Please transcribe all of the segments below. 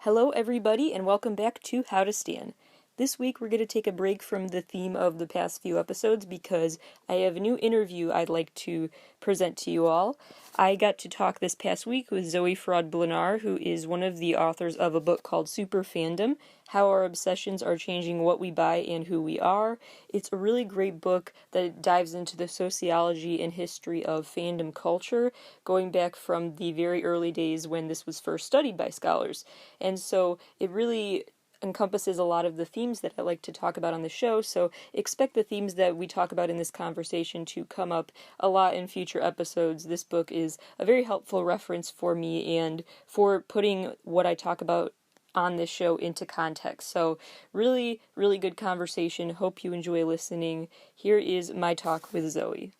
Hello, everybody, and welcome back to How to Stan. This week, we're going to take a break from the theme of the past few episodes because I have a new interview I'd like to present to you all. I got to talk this past week with Zoe Fraade-Blanar, who is one of the authors of a book called Superfandom, How Our Obsessions Are Changing What We Buy and Who We Are. It's a really great book that dives into the sociology and history of fandom culture, going back from the very early days when this was first studied by scholars. And so it really encompasses a lot of the themes that I like to talk about on the show, so expect the themes that we talk about in this conversation to come up a lot in future episodes. This book is a very helpful reference for me and for putting what I talk about on this show into context. So really, really good conversation. Hope you enjoy listening. Here is my talk with Zoe.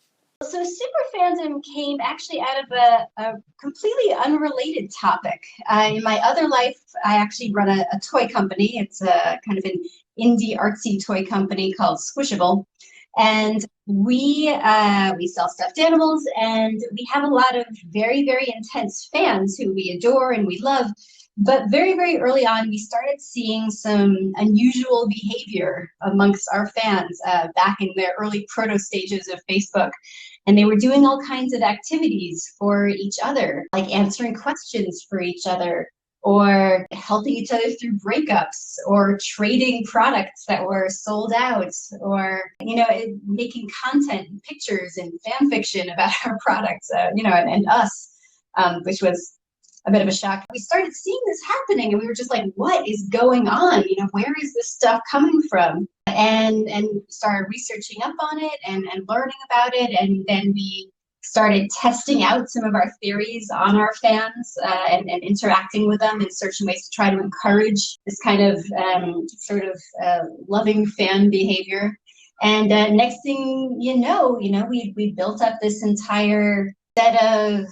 So Superfandom came actually out of a completely unrelated topic. In my other life, I actually run a toy company. It's a kind of an indie artsy toy company called Squishable. And we sell stuffed animals, and we have a lot of very, very intense fans who we adore and we love. But very, very early on, we started seeing some unusual behavior amongst our fans back in the early proto stages of Facebook. And they were doing all kinds of activities for each other, like answering questions for each other, or helping each other through breakups, or trading products that were sold out, or, making content and pictures and fan fiction about our products, and us, which was a bit of a shock. We started seeing this happening and we were just like, what is going on? Where is this stuff coming from? And started researching up on it and learning about it. And then we started testing out some of our theories on our fans and interacting with them and searching ways to try to encourage this kind of loving fan behavior. And next thing we built up this entire set of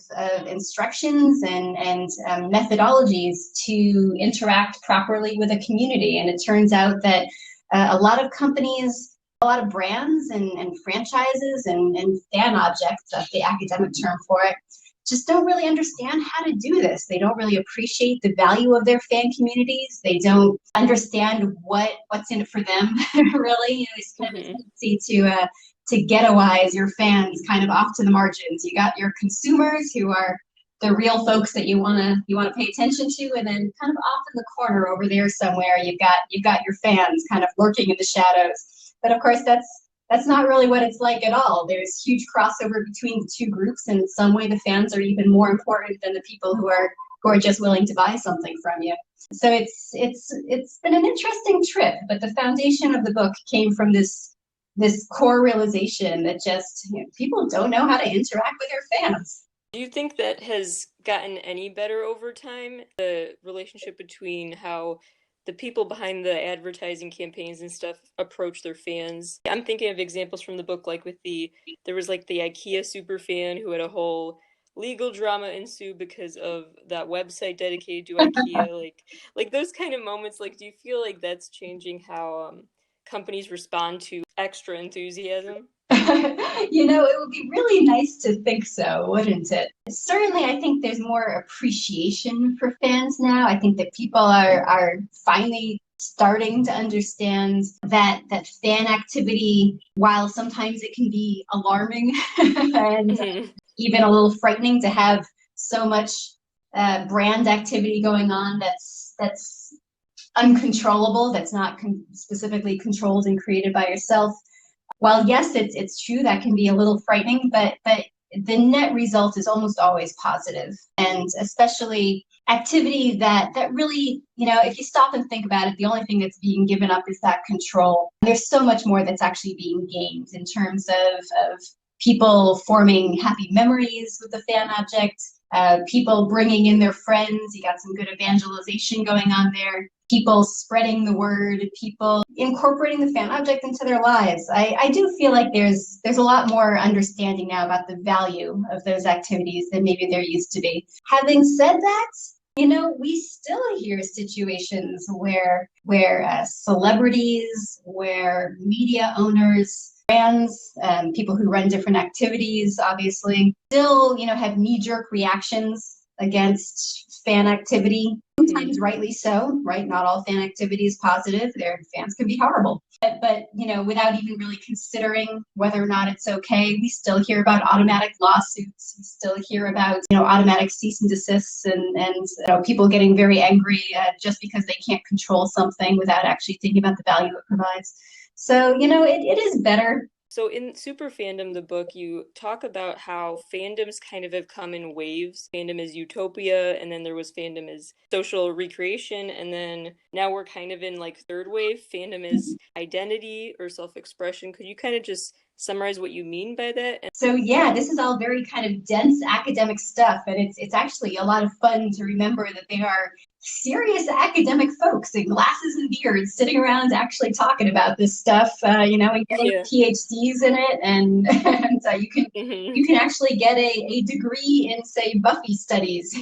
instructions and methodologies to interact properly with a community. And it turns out that a lot of companies, a lot of brands and franchises and fan objects, that's the academic term for it, just don't really understand how to do this. They don't really appreciate the value of their fan communities. They don't understand what's in it for them, really. It's kind of a tendency to ghettoize your fans kind of off to the margins. You got your consumers who are the real folks that you wanna pay attention to, and then kind of off in the corner over there somewhere, you've got your fans kind of lurking in the shadows. But of course, that's not really what it's like at all. There's huge crossover between the two groups, and in some way, the fans are even more important than the people who are just willing to buy something from you. So it's been an interesting trip, but the foundation of the book came from this core realization that just people don't know how to interact with their fans. Do you think that has gotten any better over time? The relationship between how the people behind the advertising campaigns and stuff approach their fans. I'm thinking of examples from the book, like there was like the IKEA superfan who had a whole legal drama ensue because of that website dedicated to IKEA. like those kind of moments. Like, do you feel like that's changing how companies respond to extra enthusiasm? It would be really nice to think so, wouldn't it? Certainly, I think there's more appreciation for fans now. I think that people are finally starting to understand that fan activity, while sometimes it can be alarming and even a little frightening to have so much brand activity going on that's uncontrollable, that's not specifically controlled and created by yourself. While yes, it's true that can be a little frightening, but the net result is almost always positive, and especially activity that really, if you stop and think about it, the only thing that's being given up is that control. There's so much more that's actually being gained in terms of people forming happy memories with the fan object, people bringing in their friends. You got some good evangelization going on there. People spreading the word, people incorporating the fan object into their lives. I do feel like there's a lot more understanding now about the value of those activities than maybe there used to be. Having said that, we still hear situations where celebrities, where media owners, brands, people who run different activities, obviously, still, have knee-jerk reactions against fan activity. sometimes rightly so, right? Not all fan activity is positive. Their fans can be horrible. But, without even really considering whether or not it's okay, we still hear about automatic lawsuits. We still hear about, automatic cease and desists and people getting very angry just because they can't control something without actually thinking about the value it provides. So, it is better. So in Superfandom, the book, you talk about how fandoms kind of have come in waves. Fandom is utopia, and then there was fandom is social recreation, and then now we're kind of in like third wave. Fandom is identity or self-expression. Could you kind of just summarize what you mean by that? So yeah, this is all very kind of dense academic stuff, and it's actually a lot of fun to remember that they are serious academic folks in glasses and beards sitting around actually talking about this stuff, and getting PhDs in it, and, you can actually get a degree in, say, Buffy studies.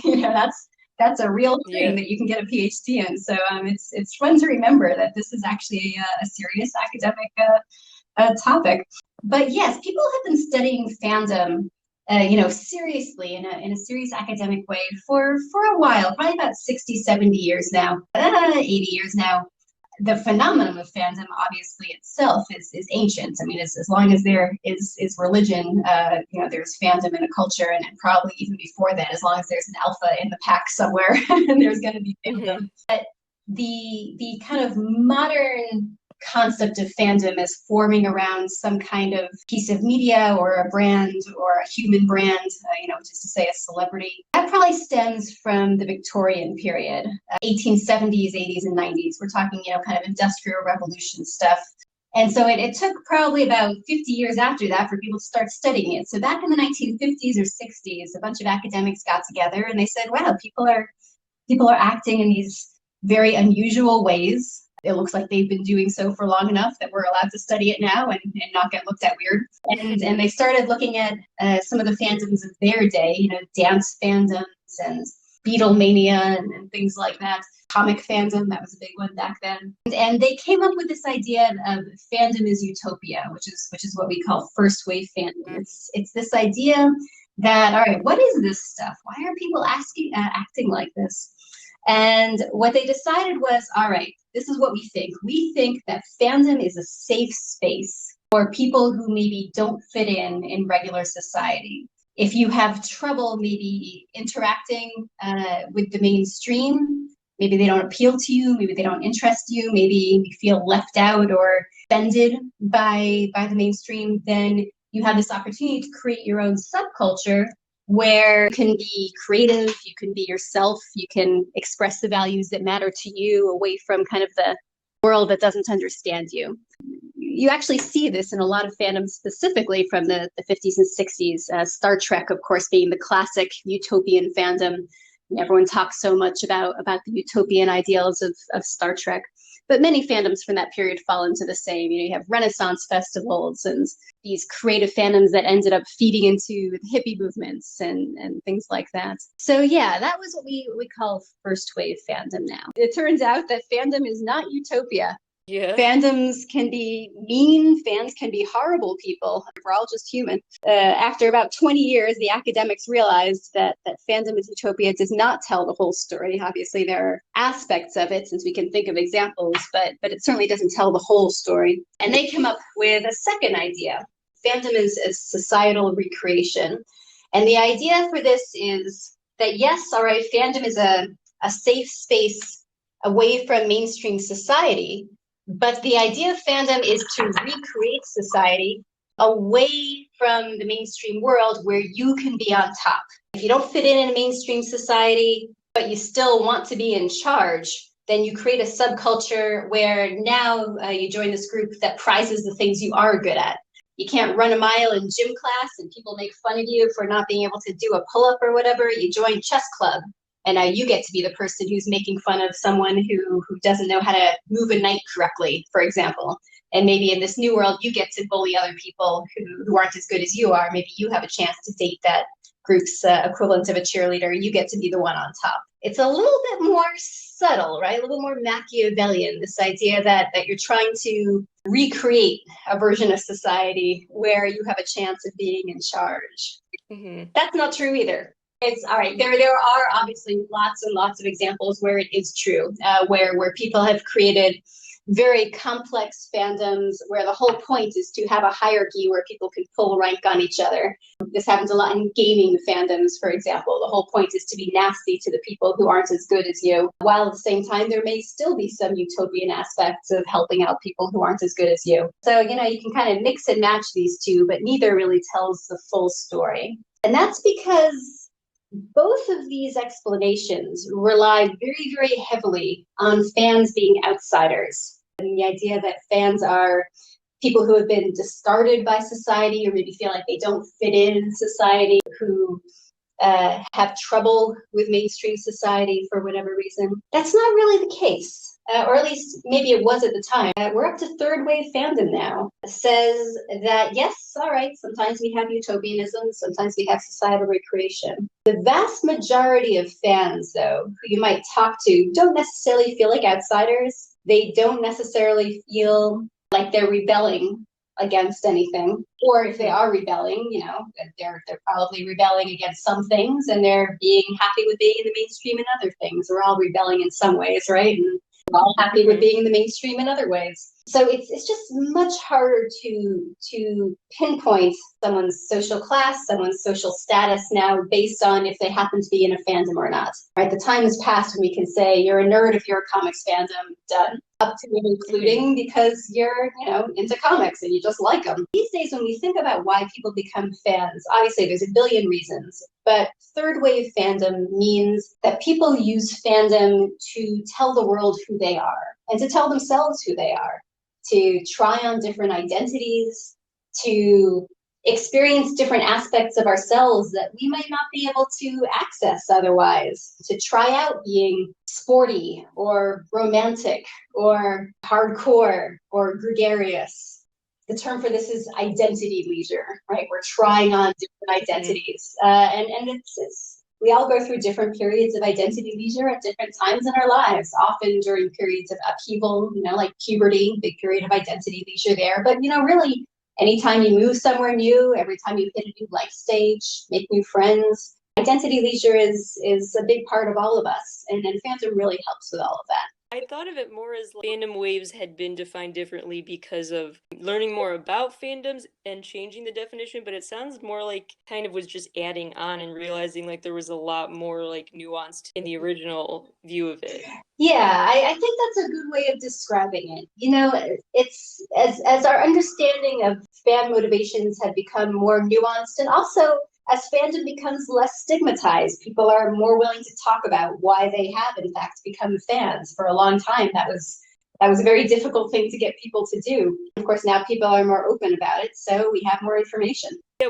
That's a real thing that you can get a PhD in. So it's fun to remember that this is actually a serious academic topic. But yes, people have been studying fandom, seriously in a serious academic way for a while, probably about 60, 70 years now, 80 years now. The phenomenon of fandom, obviously, itself is ancient. I mean, as long as there is religion, there's fandom in a culture, and probably even before that, as long as there's an alpha in the pack somewhere, there's going to be fandom. But the kind of modern concept of fandom is forming around some kind of piece of media or a brand or a human brand, just to say a celebrity. That probably stems from the Victorian period, 1870s, 80s, and 90s. We're talking, kind of industrial revolution stuff. And so it took probably about 50 years after that for people to start studying it. So back in the 1950s or 60s, a bunch of academics got together and they said, wow, people are acting in these very unusual ways. It looks like they've been doing so for long enough that we're allowed to study it now and not get looked at weird. And they started looking at some of the fandoms of their day, dance fandoms and Beatlemania and things like that. Comic fandom, that was a big one back then. And they came up with this idea of fandom is utopia, which is what we call first wave fandom. It's this idea that, all right, what is this stuff? Why are people acting like this? And what they decided was, all right, this is what we think. We think that fandom is a safe space for people who maybe don't fit in regular society. If you have trouble maybe interacting with the mainstream, maybe they don't appeal to you, maybe they don't interest you, maybe you feel left out or offended by the mainstream, then you have this opportunity to create your own subculture where you can be creative, you can be yourself, you can express the values that matter to you away from kind of the world that doesn't understand you. You actually see this in a lot of fandoms, specifically from the 50s and 60s. Star Trek, of course, being the classic utopian fandom. Everyone talks so much about the utopian ideals of Star Trek. But many fandoms from that period fall into the same. You have Renaissance festivals and these creative fandoms that ended up feeding into the hippie movements and things like that. So yeah, that was what we call first wave fandom now. It turns out that fandom is not utopia. Yeah. Fandoms can be mean, fans can be horrible people. We're all just human. After about 20 years, the academics realized that fandom is utopia does not tell the whole story. Obviously, there are aspects of it, since we can think of examples, but it certainly doesn't tell the whole story. And they came up with a second idea. Fandom is societal recreation. And the idea for this is that, yes, all right, fandom is a safe space away from mainstream society. But the idea of fandom is to recreate society away from the mainstream world where you can be on top. If you don't fit in a mainstream society, but you still want to be in charge, then you create a subculture where now you join this group that prizes the things you are good at. You can't run a mile in gym class and people make fun of you for not being able to do a pull-up or whatever. You join chess club. And now you get to be the person who's making fun of someone who doesn't know how to move a knight correctly, for example. And maybe in this new world, you get to bully other people who aren't as good as you are. Maybe you have a chance to date that group's equivalent of a cheerleader. You get to be the one on top. It's a little bit more subtle, right? A little more Machiavellian, this idea that you're trying to recreate a version of society where you have a chance of being in charge. Mm-hmm. That's not true either. It's all right. There are obviously lots and lots of examples where it is true, where people have created very complex fandoms where the whole point is to have a hierarchy where people can pull rank on each other. This happens a lot in gaming fandoms, for example. The whole point is to be nasty to the people who aren't as good as you, while at the same time there may still be some utopian aspects of helping out people who aren't as good as you. So, you can kind of mix and match these two, but neither really tells the full story. And that's because both of these explanations rely very, very heavily on fans being outsiders. And the idea that fans are people who have been discarded by society or maybe feel like they don't fit in society, who have trouble with mainstream society for whatever reason. That's not really the case. Or at least maybe it was at the time. We're up to third wave fandom now. It says that, yes, all right, sometimes we have utopianism, sometimes we have societal recreation. The vast majority of fans, though, who you might talk to, don't necessarily feel like outsiders. They don't necessarily feel like they're rebelling against anything, or if they are rebelling, they're probably rebelling against some things and they're being happy with being in the mainstream in other things. We're all rebelling in some ways, right? And we're all happy with being in the mainstream in other ways. So it's just much harder to pinpoint someone's social class, someone's social status now based on if they happen to be in a fandom or not. Right? The time has passed when we can say you're a nerd if you're a comics fandom, done. Up to and including because you're, into comics and you just like them. These days, when we think about why people become fans, obviously there's a billion reasons, but third wave fandom means that people use fandom to tell the world who they are and to tell themselves who they are, to try on different identities, to experience different aspects of ourselves that we might not be able to access otherwise, to try out being sporty or romantic or hardcore or gregarious. The term for this is identity leisure, right? We're trying on different identities. And it's we all go through different periods of identity leisure at different times in our lives, often during periods of upheaval, like puberty, big period of identity leisure there. But, really, anytime you move somewhere new, every time you hit a new life stage, make new friends, identity leisure is a big part of all of us. And fandom really helps with all of that. I thought of it more as like fandom waves had been defined differently because of learning more about fandoms and changing the definition, but it sounds more like kind of was just adding on and realizing like there was a lot more like nuanced in the original view of it. Yeah, I think that's a good way of describing it. It's as our understanding of fan motivations have become more nuanced, and also as fandom becomes less stigmatized, people are more willing to talk about why they have in fact become fans. For a long time, that was a very difficult thing to get people to do. Of course, now people are more open about it, so we have more information. Yeah,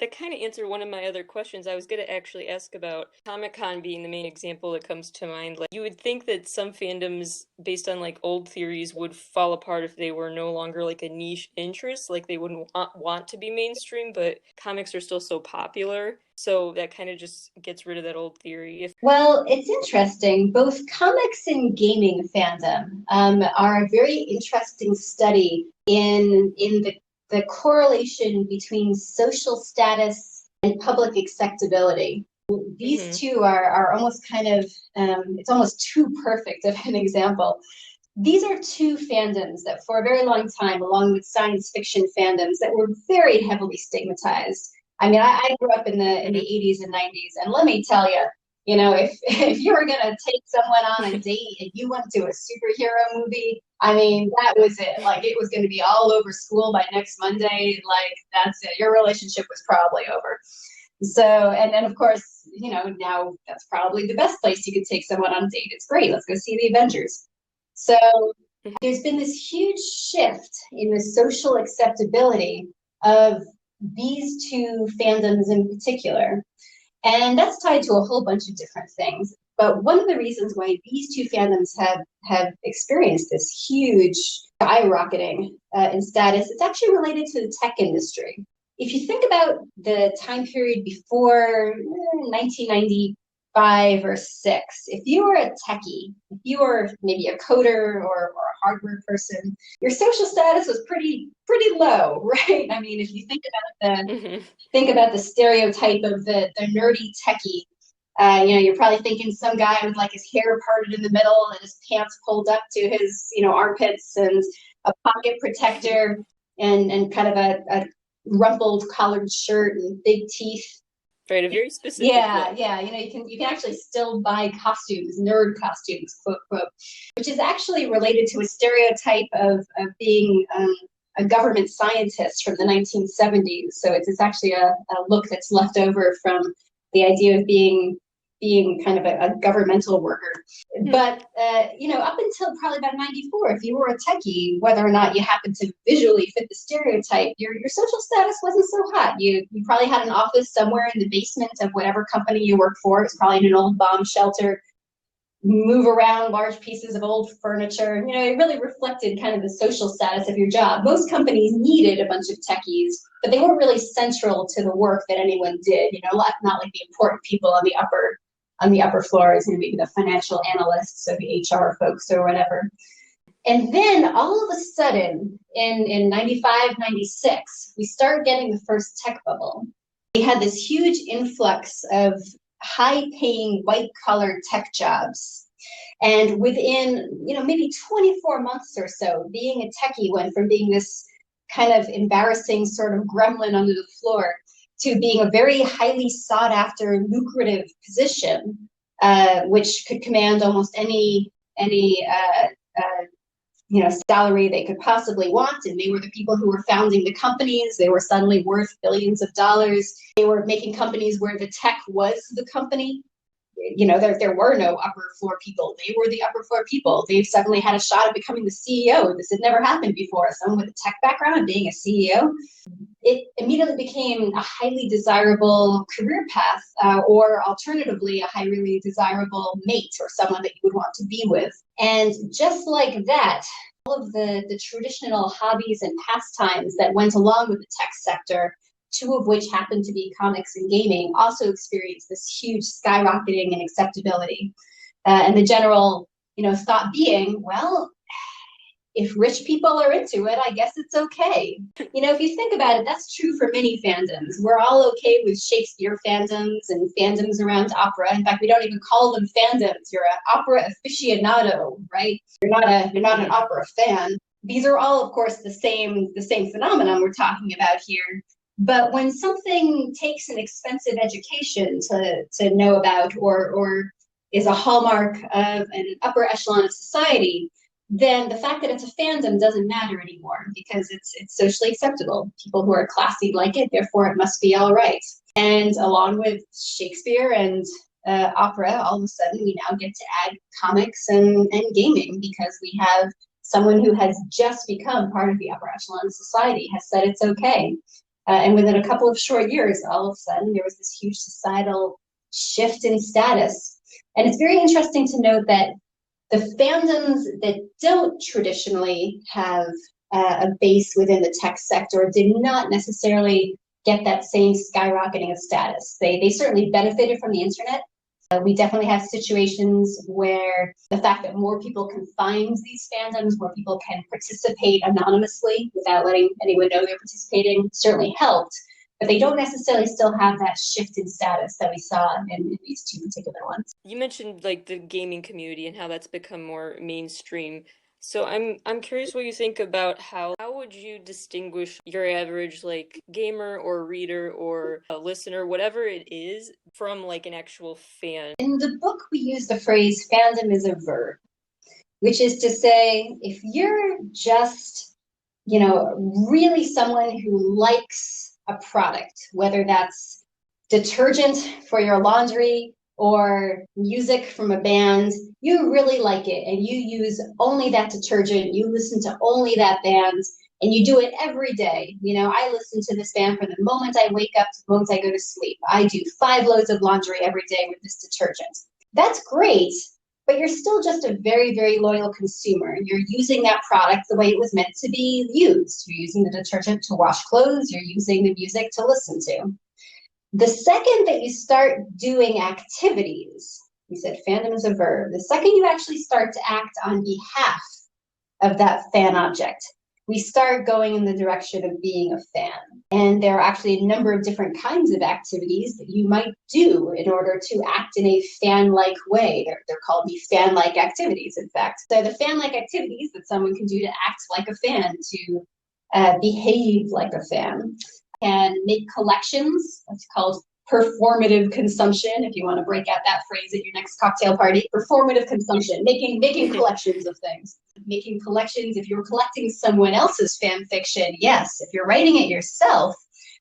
that kind of answered one of my other questions. I was going to actually ask about Comic-Con being the main example that comes to mind. Like, you would think that some fandoms, based on like old theories, would fall apart if they were no longer like a niche interest, like they wouldn't want to be mainstream, but comics are still so popular. So that kind of just gets rid of that old theory. Well, it's interesting. Both comics and gaming fandom are a very interesting study in the correlation between social status and public acceptability. These two are almost kind of, it's almost too perfect of an example. These are two fandoms that for a very long time, along with science fiction fandoms, that were very heavily stigmatized. I mean, I grew up in the 80s and 90s, and let me tell you, if you were going to take someone on a date and you went to a superhero movie, I mean, that was it. Like, it was going to be all over school by next Monday. Like, that's it. Your relationship was probably over. So, and then of course, now that's probably the best place you could take someone on a date. It's great. Let's go see the Avengers. So there's been this huge shift in the social acceptability of these two fandoms in particular. And that's tied to a whole bunch of different things. But one of the reasons why these two fandoms have experienced this huge skyrocketing in status, it's actually related to the tech industry. If you think about the time period before 1995 or 6, if you were a techie, if you were maybe a coder or a hardware person, your social status was pretty low, right? I mean, if you think about the stereotype of the nerdy techie, You're probably thinking some guy with like his hair parted in the middle and his pants pulled up to his, armpits and a pocket protector and kind of a rumpled collared shirt and big teeth. Right, a very specific Yeah, look. yeah. You can actually still buy costumes, nerd costumes, quote, quote, which is actually related to a stereotype of being a government scientist from the 1970s. So it's actually a look that's left over from the idea of being kind of a governmental worker. But, up until probably about 94, if you were a techie, whether or not you happened to visually fit the stereotype, your social status wasn't so hot. You probably had an office somewhere in the basement of whatever company you worked for. It's probably in an old bomb shelter. Move around large pieces of old furniture. It really reflected kind of the social status of your job. Most companies needed a bunch of techies, but they weren't really central to the work that anyone did. Not like the important people on the upper floors, maybe the financial analysts or the HR folks or whatever. And then all of a sudden, in 95, 96, we started getting the first tech bubble. We had this huge influx of high-paying, white-collar tech jobs. And within, maybe 24 months or so, being a techie went from being this kind of embarrassing sort of gremlin under the floor to being a very highly sought after, lucrative position, which could command almost any salary they could possibly want. And they were the people who were founding the companies. They were suddenly worth billions of dollars. They were making companies where the tech was the company. There were no upper floor people. They were the upper floor people. They suddenly had a shot at becoming the CEO. This had never happened before. Someone with a tech background being a CEO. It immediately became a highly desirable career path, or alternatively, a highly desirable mate or someone that you would want to be with. And just like that, all of the traditional hobbies and pastimes that went along with the tech sector, two of which happened to be comics and gaming, also experienced this huge skyrocketing in acceptability. And the general, thought being, well, if rich people are into it, I guess it's okay. If you think about it, that's true for many fandoms. We're all okay with Shakespeare fandoms and fandoms around opera. In fact, we don't even call them fandoms. You're an opera aficionado, right? You're not an opera fan. These are all, of course, the same phenomenon we're talking about here. But when something takes an expensive education to know about or is a hallmark of an upper echelon of society, then the fact that it's a fandom doesn't matter anymore because it's socially acceptable. People who are classy like it, therefore it must be all right. And along with Shakespeare and opera, all of a sudden we now get to add comics and gaming because we have someone who has just become part of the upper echelon of society has said it's okay. And within a couple of short years, all of a sudden, there was this huge societal shift in status. And it's very interesting to note that the fandoms that don't traditionally have a base within the tech sector did not necessarily get that same skyrocketing of status. They certainly benefited from the internet. We definitely have situations where the fact that more people can find these fandoms, more people can participate anonymously without letting anyone know they're participating, certainly helped. But they don't necessarily still have that shift in status that we saw in these two particular ones. You mentioned like the gaming community and how that's become more mainstream. So I'm curious what you think about how would you distinguish your average like gamer or reader or a listener, whatever it is, from like an actual fan? In the book, we use the phrase fandom is a verb, which is to say, if you're just, really someone who likes a product, whether that's detergent for your laundry or music from a band, you really like it and you use only that detergent, you listen to only that band, and you do it every day. I listen to this band from the moment I wake up to the moment I go to sleep. I do 5 loads of laundry every day with this detergent. That's great, but you're still just a very, very loyal consumer. You're using that product the way it was meant to be used. You're using the detergent to wash clothes. You're using the music to listen to. The second that you start doing activities, we said fandom is a verb, the second you actually start to act on behalf of that fan object, we start going in the direction of being a fan. And there are actually a number of different kinds of activities that you might do in order to act in a fan-like way. They're called the fan-like activities, in fact. So the fan-like activities that someone can do to act like a fan, to behave like a fan, can make collections. That's called performative consumption, if you want to break out that phrase at your next cocktail party. Performative consumption, making collections of things. Making collections, if you're collecting someone else's fan fiction, yes. If you're writing it yourself,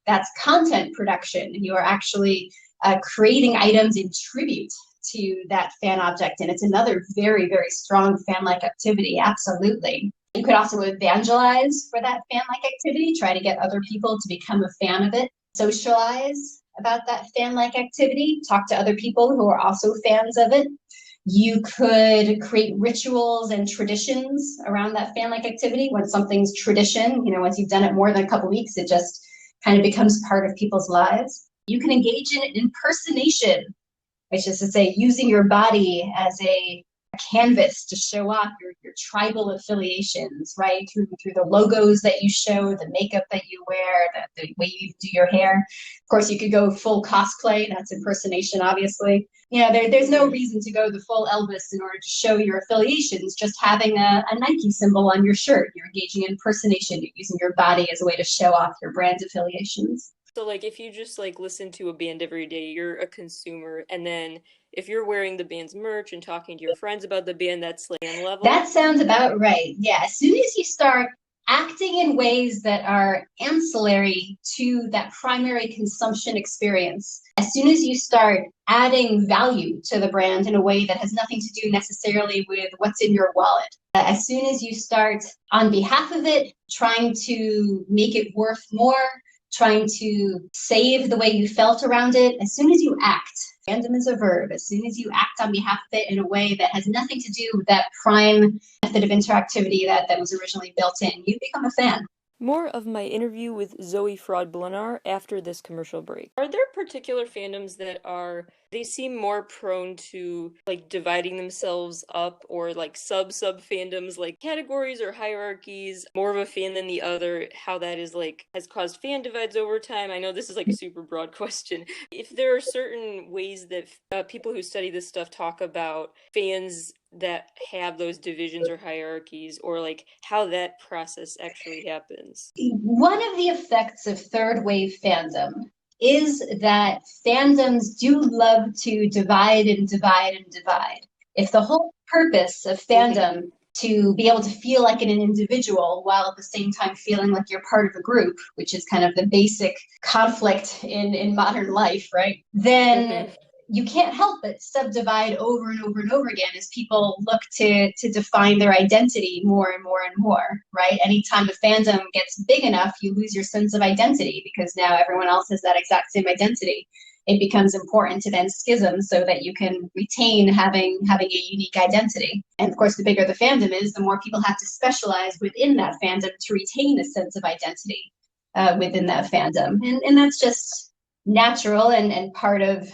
that's content production. You are actually creating items in tribute to that fan object, and it's another very, very strong fan-like activity, absolutely. You could also evangelize for that fan-like activity, try to get other people to become a fan of it, socialize about that fan-like activity, talk to other people who are also fans of it. You could create rituals and traditions around that fan-like activity. When something's tradition, once you've done it more than a couple weeks, it just kind of becomes part of people's lives. You can engage in impersonation, which is to say using your body as a canvas to show off your tribal affiliations, right? Through the logos that you show, the makeup that you wear, the way you do your hair. Of course, you could go full cosplay. That's impersonation, obviously. There's no reason to go the full Elvis in order to show your affiliations. Just having a Nike symbol on your shirt, you're engaging in impersonation. You're using your body as a way to show off your brand affiliations. So like if you just like listen to a band every day, you're a consumer, and then if you're wearing the band's merch and talking to your friends about the band, that's like fan level. That sounds about right. Yeah. As soon as you start acting in ways that are ancillary to that primary consumption experience, as soon as you start adding value to the brand in a way that has nothing to do necessarily with what's in your wallet, as soon as you start on behalf of it, trying to make it worth more, trying to save the way you felt around it, as soon as you act, fandom is a verb, as soon as you act on behalf of it in a way that has nothing to do with that prime method of interactivity that was originally built in, you become a fan. More of my interview with Zoe Fraade-Blanar after this commercial break. Are there particular fandoms that they seem more prone to like dividing themselves up, or like sub fandoms, like categories or hierarchies, more of a fan than the other, how that is like has caused fan divides over time? I know this is like a super broad question. If there are certain ways that people who study this stuff talk about fans that have those divisions or hierarchies, or like how that process actually happens. One of the effects of third wave fandom is that fandoms do love to divide and divide and divide. If the whole purpose of fandom to be able to feel like an individual while at the same time feeling like you're part of a group, which is kind of the basic conflict in modern life, right? Then you can't help but subdivide over and over and over again as people look to define their identity more and more and more, right? Anytime a fandom gets big enough, you lose your sense of identity because now everyone else has that exact same identity. It becomes important to then schism so that you can retain having a unique identity. And of course, the bigger the fandom is, the more people have to specialize within that fandom to retain a sense of identity within that fandom. And that's just natural and part of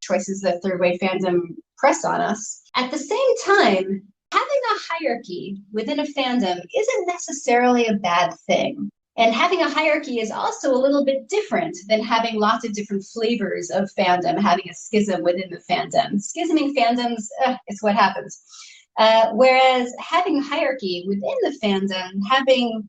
choices that third wave fandom press on us. At the same time, having a hierarchy within a fandom isn't necessarily a bad thing. And having a hierarchy is also a little bit different than having lots of different flavors of fandom, having a schism within the fandom. Schisming fandoms, it's what happens. Whereas having a hierarchy within the fandom, having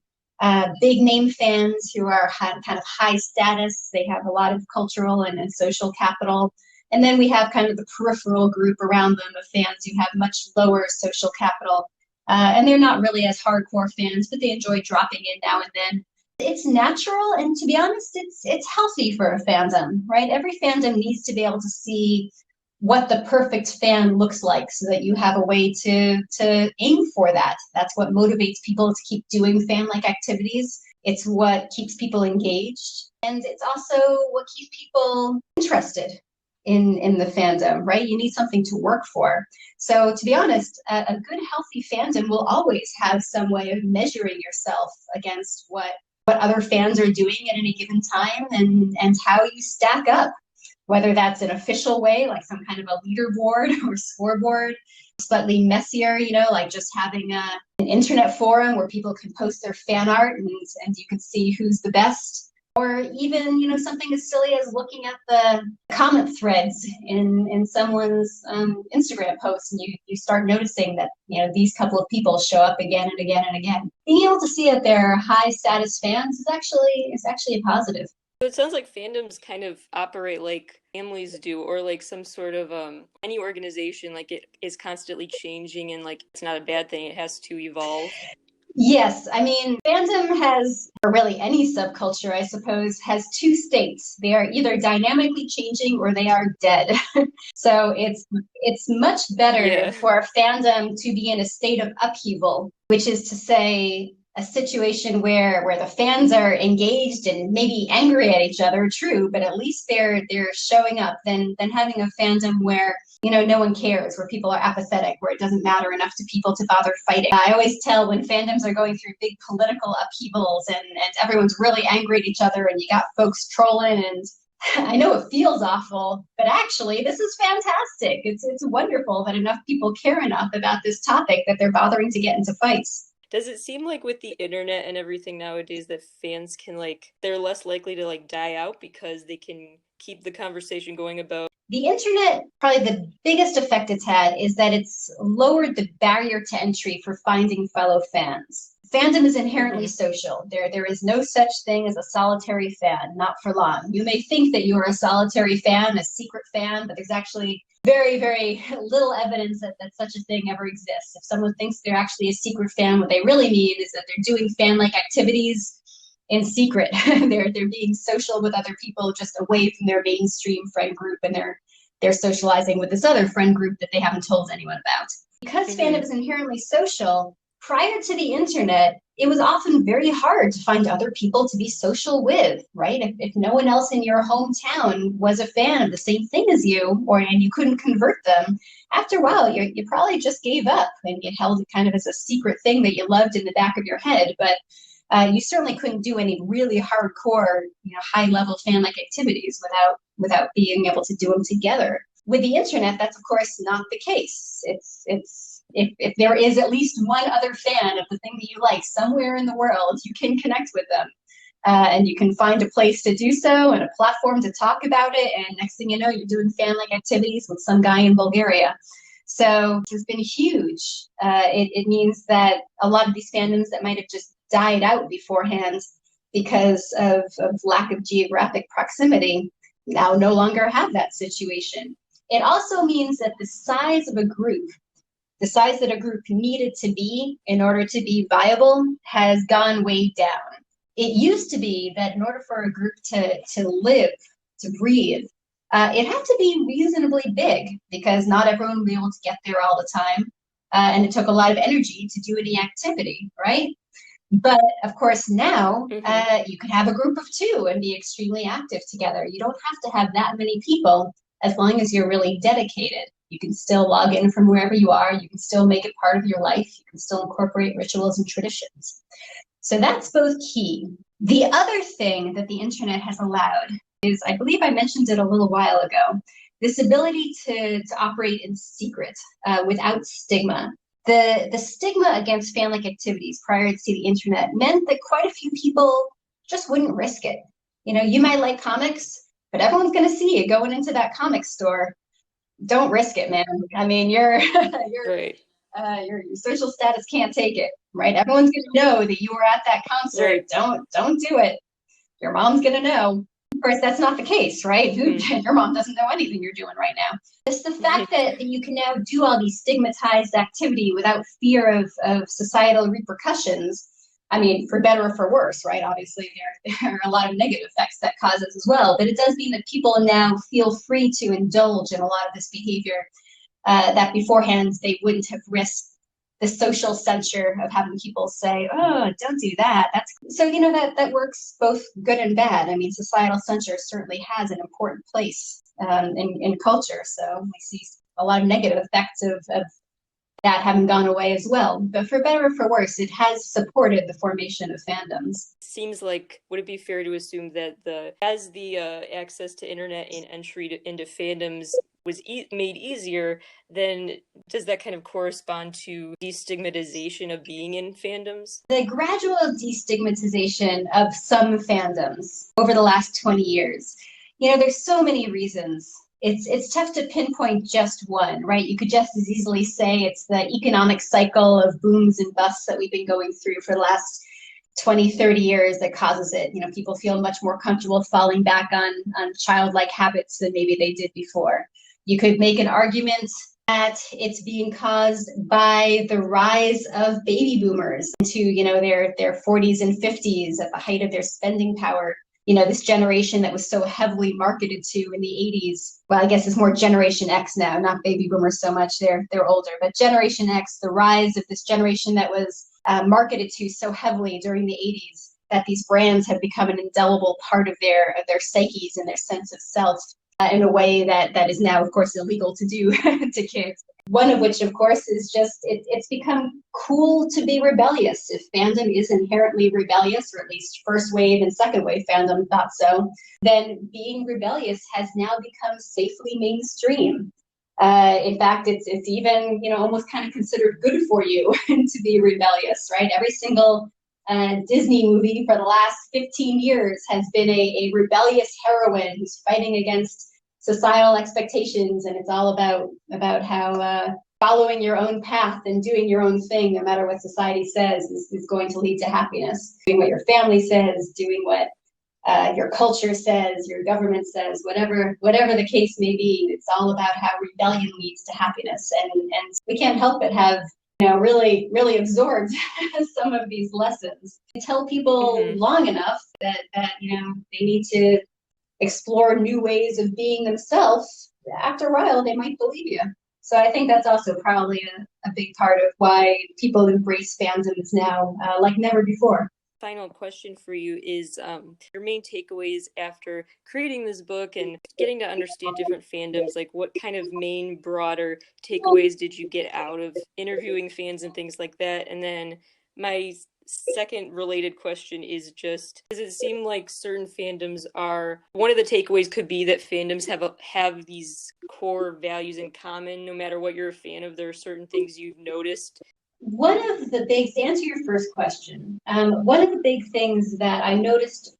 big name fans who are kind of high status, they have a lot of cultural and social capital. And then we have kind of the peripheral group around them of fans who have much lower social capital. And they're not really as hardcore fans, but they enjoy dropping in now and then. It's natural, and to be honest, it's healthy for a fandom, right? Every fandom needs to be able to see what the perfect fan looks like so that you have a way to aim for that. That's what motivates people to keep doing fan-like activities. It's what keeps people engaged. And it's also what keeps people interested in the fandom, right? You need something to work for. So to be honest, a good, healthy fandom will always have some way of measuring yourself against what other fans are doing at any given time and how you stack up. Whether that's an official way, like some kind of a leaderboard or scoreboard, slightly messier, like just having an internet forum where people can post their fan art and you can see who's the best. Or even, something as silly as looking at the comment threads in someone's Instagram post, and you start noticing that, these couple of people show up again and again and again. Being able to see that they're high status fans is actually a positive. So it sounds like fandoms kind of operate like families do, or like some sort of any organization, like it is constantly changing and like it's not a bad thing, it has to evolve. Yes, I mean, fandom has, or really any subculture, I suppose, has two states. They are either dynamically changing or they are dead. So it's much better Yeah. for a fandom to be in a state of upheaval, which is to say a situation where the fans are engaged and maybe angry at each other, true, but at least they're showing up than having a fandom where no one cares, where people are apathetic, where it doesn't matter enough to people to bother fighting. I always tell when fandoms are going through big political upheavals and everyone's really angry at each other and you got folks trolling, and I know it feels awful, but actually this is fantastic. It's wonderful that enough people care enough about this topic that they're bothering to get into fights. Does it seem like with the internet and everything nowadays that fans can like they're less likely to like die out because they can keep the conversation going about The internet, probably the biggest effect it's had is that it's lowered the barrier to entry for finding fellow fans. Fandom is inherently Mhm. social. There is no such thing as a solitary fan, not for long. You may think that you are a solitary fan, a secret fan, but there's actually very, very little evidence that such a thing ever exists. If someone thinks they're actually a secret fan, what they really mean is that they're doing fan-like activities in secret. They're being social with other people just away from their mainstream friend group, and they're socializing with this other friend group that they haven't told anyone about. Because fandom Mhm. is inherently social, prior to the internet, it was often very hard to find other people to be social with, right? If no one else in your hometown was a fan of the same thing as you, and you couldn't convert them, after a while, you probably just gave up and you held it kind of as a secret thing that you loved in the back of your head. But you certainly couldn't do any really hardcore, high-level fan-like activities without being able to do them together. With the internet, that's of course not the case. It's if there is at least one other fan of the thing that you like somewhere in the world, you can connect with them. And you can find a place to do so and a platform to talk about it. And next thing you know, you're doing fan-like activities with some guy in Bulgaria. So it has been huge. It means that a lot of these fandoms that might have just died out beforehand because of lack of geographic proximity now no longer have that situation. It also means that the size of a group, the size that a group needed to be in order to be viable, has gone way down. It used to be that in order for a group to live, to breathe, it had to be reasonably big because not everyone would be able to get there all the time. And it took a lot of energy to do any activity, right? But of course, now Mhm. you could have a group of two and be extremely active together. You don't have to have that many people as long as you're really dedicated. You can still log in from wherever you are. You can still make it part of your life. You can still incorporate rituals and traditions. So that's both key. The other thing that the internet has allowed is, I believe I mentioned it a little while ago, this ability to operate in secret without stigma. The stigma against fan-like activities prior to the internet meant that quite a few people just wouldn't risk it. You might like comics, but everyone's going to see you going into that comic store. Don't risk it, man. I mean, Right. your social status can't take it, right? Everyone's going to know that you were at that concert. Right. Don't do it. Your mom's going to know. Of course, that's not the case, right? Mhm. Your mom doesn't know anything you're doing right now. It's the fact that you can now do all these stigmatized activity without fear of societal repercussions. I mean, for better or for worse, right? Obviously, there are a lot of negative effects that causes as well. But it does mean that people now feel free to indulge in a lot of this behavior that beforehand they wouldn't have risked the social censure of having people say, "Oh, don't do that." That's so that works both good and bad. I mean, societal censure certainly has an important place in culture. So we see a lot of negative effects of that having gone away as well. But for better or for worse, it has supported the formation of fandoms. Seems like would it be fair to assume that the as the access to internet and entry into fandoms was made easier, then does that kind of correspond to destigmatization of being in fandoms? The gradual destigmatization of some fandoms over the last 20 years. There's so many reasons. It's tough to pinpoint just one, right? You could just as easily say it's the economic cycle of booms and busts that we've been going through for the last 20, 30 years that causes it. People feel much more comfortable falling back on childlike habits than maybe they did before. You could make an argument that it's being caused by the rise of baby boomers into, their 40s and 50s at the height of their spending power. This generation that was so heavily marketed to in the 80s. Well, I guess it's more Generation X now, not baby boomers so much. They're older, but Generation X, the rise of this generation that was marketed to so heavily during the 80s, that these brands have become an indelible part of their psyches and their sense of self in a way that is now, of course, illegal to do to kids. One of which, of course, is just it's become cool to be rebellious. If fandom is inherently rebellious, or at least first wave and second wave fandom thought so, then being rebellious has now become safely mainstream. In fact, it's even almost kind of considered good for you to be rebellious, right? Every single Disney movie for the last 15 years has been a rebellious heroine who's fighting against societal expectations, and it's all about how following your own path and doing your own thing, no matter what society says, is going to lead to happiness. Doing what your family says, doing what your culture says, your government says, whatever the case may be, it's all about how rebellion leads to happiness, and we can't help but have really absorbed some of these lessons. Tell people long enough that they need to explore new ways of being themselves. After a while, they might believe you. So I think that's also probably a big part of why people embrace fandoms now like never before. Final question for you is your main takeaways after creating this book and getting to understand different fandoms. Like, what kind of main broader takeaways did you get out of interviewing fans and things like that? And then my second related question is just, does it seem like certain fandoms are, one of the takeaways could be that fandoms have these core values in common, no matter what you're a fan of? There are certain things you've noticed. One of the big, to answer your first question, one of the big things that I noticed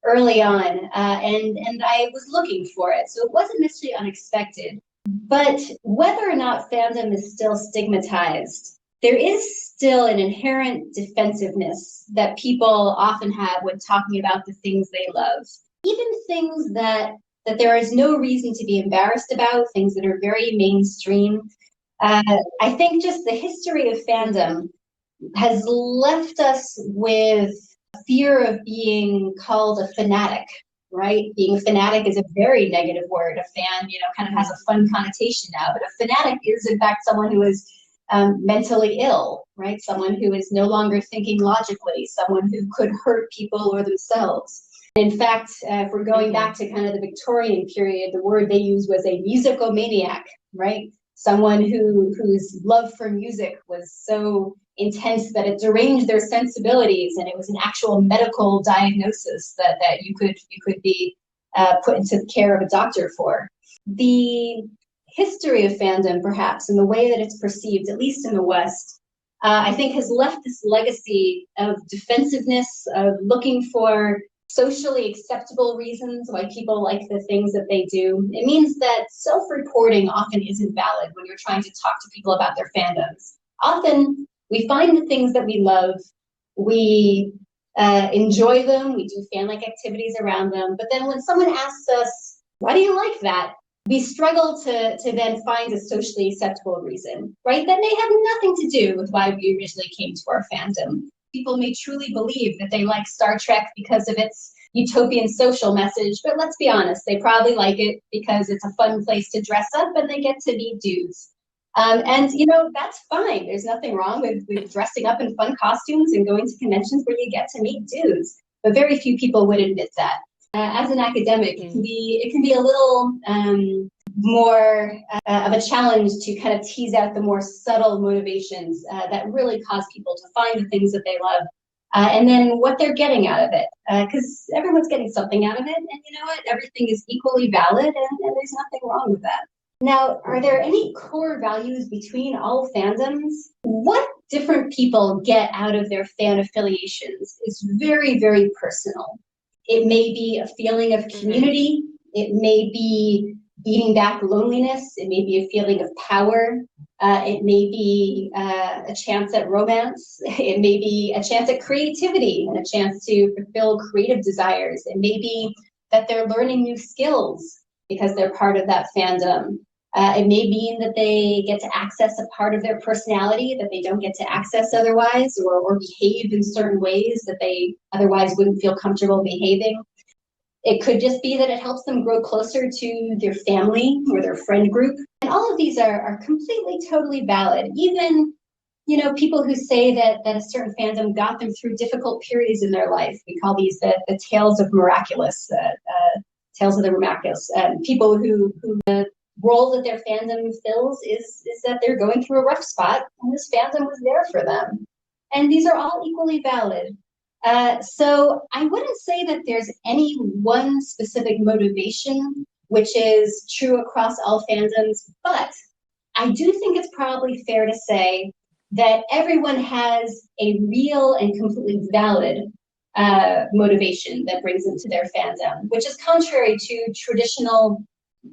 early on, and I was looking for it, so it wasn't necessarily unexpected, but whether or not fandom is still stigmatized, there is still an inherent defensiveness that people often have when talking about the things they love. Even things that there is no reason to be embarrassed about, things that are very mainstream. I think just the history of fandom has left us with fear of being called a fanatic, right? Being a fanatic is a very negative word. A fan, kind of has a fun connotation now, but a fanatic is in fact someone who is mentally ill, right? Someone who is no longer thinking logically, someone who could hurt people or themselves. In fact, if we're going back to kind of the Victorian period, the word they used was a musicomaniac, right? Someone whose love for music was so intense that it deranged their sensibilities, and it was an actual medical diagnosis that you could be put into the care of a doctor for. The history of fandom, perhaps, and the way that it's perceived, at least in the West, I think has left this legacy of defensiveness, of looking for socially acceptable reasons why people like the things that they do. It means that self-reporting often isn't valid when you're trying to talk to people about their fandoms. Often we find the things that we love, we enjoy them, we do fan-like activities around them, but then when someone asks us, why do you like that? We struggle to then find a socially acceptable reason, right? That may have nothing to do with why we originally came to our fandom. People may truly believe that they like Star Trek because of its utopian social message, but let's be honest, they probably like it because it's a fun place to dress up and they get to meet dudes. And that's fine. There's nothing wrong with dressing up in fun costumes and going to conventions where you get to meet dudes, but very few people would admit that. As an academic, it can be a little more of a challenge to kind of tease out the more subtle motivations that really cause people to find the things that they love, and then what they're getting out of it. Because everyone's getting something out of it, and you know what? Everything is equally valid, and there's nothing wrong with that. Now, are there any core values between all fandoms? What different people get out of their fan affiliations is very, very personal. It may be a feeling of Mm-hmm. community. It may be beating back loneliness. It may be a feeling of power. It may be a chance at romance. It may be a chance at creativity and a chance to fulfill creative desires. It may be that they're learning new skills because they're part of that fandom. It may mean that they get to access a part of their personality that they don't get to access otherwise, or behave in certain ways that they otherwise wouldn't feel comfortable behaving. It could just be that it helps them grow closer to their family or their friend group. And all of these are completely, totally valid. Even, people who say that a certain fandom got them through difficult periods in their life. We call these the tales of miraculous, tales of the miraculous. People who role that their fandom fills is that they're going through a rough spot and this fandom was there for them. And these are all equally valid. So I wouldn't say that there's any one specific motivation which is true across all fandoms, but I do think it's probably fair to say that everyone has a real and completely valid motivation that brings them to their fandom, which is contrary to traditional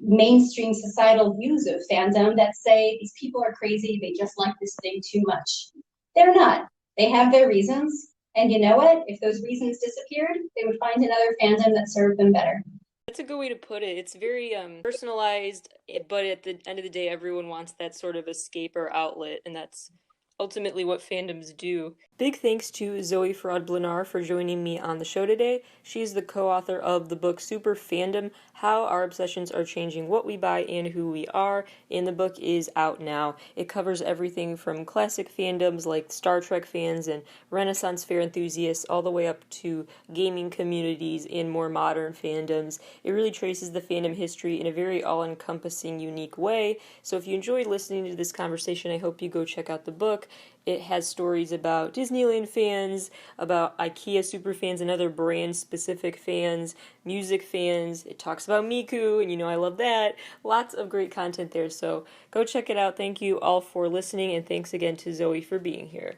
mainstream societal views of fandom that say these people are crazy, they just like this thing too much. They're not. They have their reasons. And you know what? If those reasons disappeared, they would find another fandom that served them better. That's a good way to put it. It's very personalized, but at the end of the day, everyone wants that sort of escape or outlet, and that's ultimately what fandoms do. Big thanks to Zoe Fraade-Blanar for joining me on the show today. She's the co-author of the book Superfandom: How Our Obsessions Are Changing What We Buy and Who We Are, and the book is out now. It covers everything from classic fandoms like Star Trek fans and Renaissance fair enthusiasts all the way up to gaming communities and more modern fandoms. It really traces the fandom history in a very all-encompassing, unique way. So if you enjoyed listening to this conversation, I hope you go check out the book. It has stories about Disneyland fans, about IKEA superfans and other brand specific fans, music fans. It talks about Miku, and I love that. Lots of great content there, so go check it out. Thank you all for listening, and thanks again to Zoe for being here.